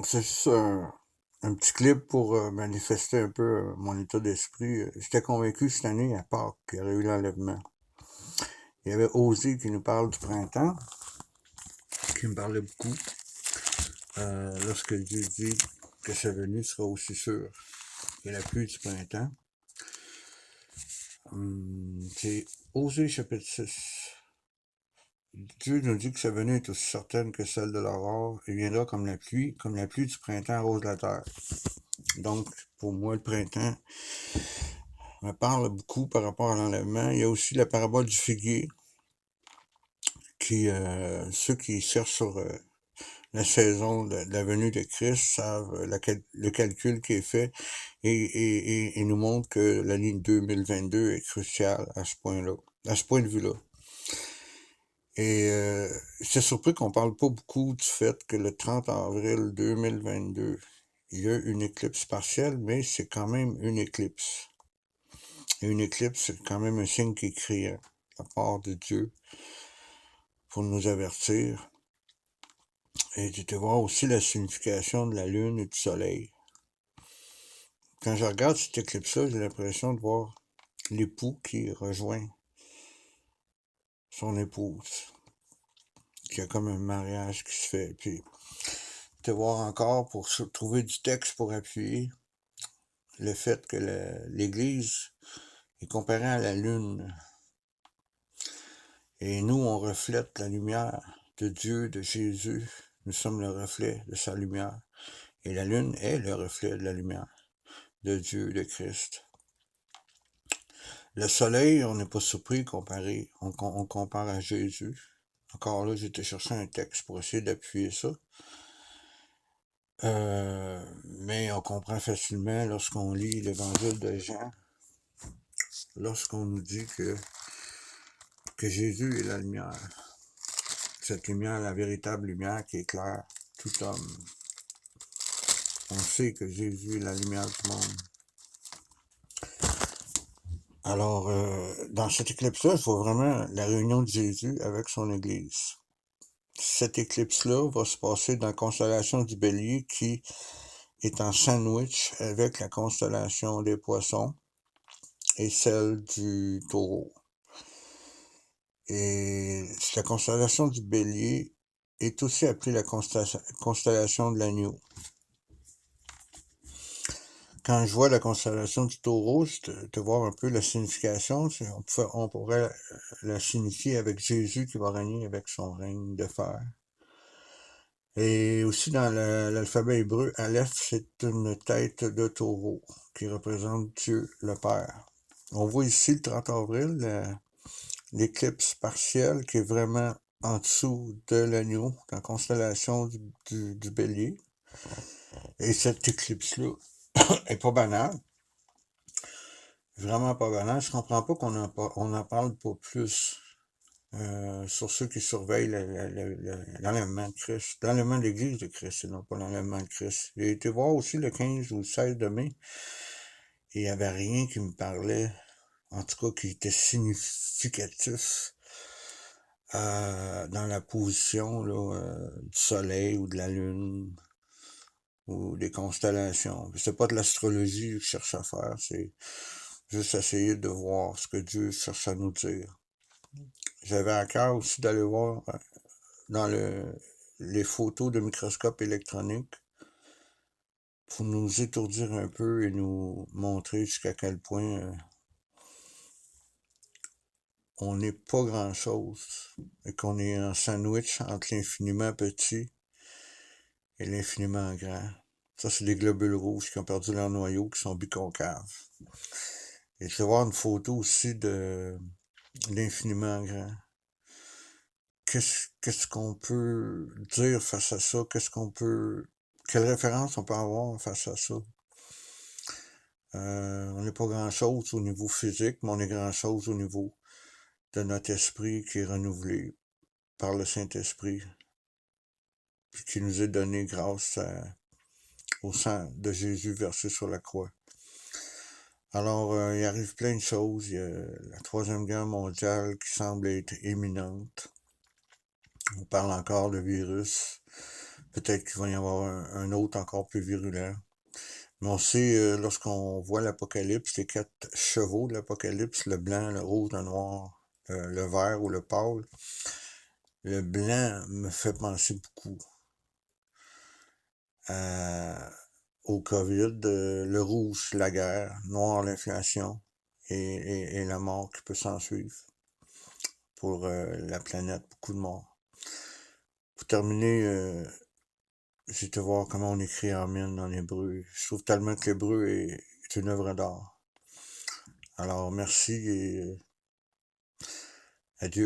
C'est juste un petit clip pour manifester un peu mon état d'esprit. J'étais convaincu cette année, à Pâques, qu'il y aurait eu l'enlèvement. Il y avait Osée qui nous parle du printemps, qui me parlait beaucoup. Lorsque Dieu dit que sa venue sera aussi sûre que la pluie du printemps. C'est Osée chapitre 6. Dieu nous dit que sa venue est aussi certaine que celle de l'aurore et viendra comme la pluie du printemps arrose la terre. Donc, pour moi, le printemps me parle beaucoup par rapport à l'enlèvement. Il y a aussi la parabole du figuier, ceux qui cherchent sur la saison de la venue de Christ savent le calcul qui est fait et nous montre que l'année 2022 est cruciale à ce point-là, à ce point de vue-là. Et j'étais surpris qu'on parle pas beaucoup du fait que le 30 avril 2022, il y a une éclipse partielle, mais c'est quand même une éclipse. Et une éclipse, c'est quand même un signe qui est criant de la part de Dieu pour nous avertir. Et de voir aussi la signification de la lune et du soleil. Quand je regarde cette éclipse-là, j'ai l'impression de voir l'époux qui rejoint son épouse. Qu'il y a comme un mariage qui se fait. Puis, de voir encore pour trouver du texte pour appuyer le fait que l'Église est comparée à la lune. Et nous, on reflète la lumière de Dieu, de Jésus. Nous sommes le reflet de sa lumière. Et la lune est le reflet de la lumière de Dieu, de Christ. Le soleil, on n'est pas surpris comparé. On compare à Jésus. Encore là, j'étais chercher un texte pour essayer d'appuyer ça. Mais on comprend facilement lorsqu'on lit l'évangile de Jean, lorsqu'on nous dit que Jésus est la lumière. Cette lumière, la véritable lumière qui éclaire tout homme. On sait que Jésus est la lumière du monde. Alors, dans cette éclipse-là, je vois vraiment la réunion de Jésus avec son Église. Cette éclipse-là va se passer dans la constellation du Bélier qui est en sandwich avec la constellation des Poissons et celle du Taureau. Et la constellation du Bélier est aussi appelée la constellation de l'Agneau. Quand je vois la constellation du Taureau, de voir un peu la signification, on pourrait la signifier avec Jésus qui va régner avec son règne de fer. Et aussi dans l'alphabet hébreu, Aleph, c'est une tête de taureau qui représente Dieu le Père. On voit ici le 30 avril l'éclipse partielle qui est vraiment en dessous de l'agneau, dans la constellation du Bélier. Et cette éclipse-là est pas banale. Vraiment pas banale. Je comprends pas qu'on en parle pas plus sur ceux qui surveillent l'enlèvement de Christ, l'enlèvement de l'Église de Christ, et non pas l'enlèvement de Christ. J'ai été voir aussi le 15 ou le 16 de mai, et il n'y avait rien qui me parlait, en tout cas qui était significatif dans la position là, du soleil ou de la lune ou des constellations. C'est pas de l'astrologie que je cherche à faire, c'est juste essayer de voir ce que Dieu cherche à nous dire. J'avais à cœur aussi d'aller voir dans les photos de microscope électronique pour nous étourdir un peu et nous montrer jusqu'à quel point on n'est pas grand-chose et qu'on est un sandwich entre l'infiniment petit et l'infiniment grand. Ça, c'est des globules rouges qui ont perdu leur noyau, qui sont biconcaves. Et je vais voir une photo aussi de l'infiniment grand. Qu'est-ce qu'on peut dire face à ça? Quelle référence on peut avoir face à ça? On n'est pas grand-chose au niveau physique, mais on est grand-chose au niveau de notre esprit qui est renouvelé par le Saint-Esprit, puis qui nous est donné grâce au sang de Jésus versé sur la croix. Alors, il arrive plein de choses. Il y a la Troisième Guerre mondiale qui semble être imminente. On parle encore de virus. peut-être qu'il va y avoir un autre encore plus virulent. Mais on sait, lorsqu'on voit l'Apocalypse, les 4 chevaux de l'Apocalypse, le blanc, le rouge, le noir, le vert ou le pâle, le blanc me fait penser beaucoup au COVID, le rouge, la guerre, noir, l'inflation et la mort qui peut s'en suivre pour la planète, beaucoup de morts. Pour terminer, j'ai été voir comment on écrit Amen en hébreu. Je trouve tellement que l'hébreu est une œuvre d'art. Alors, merci et adieu.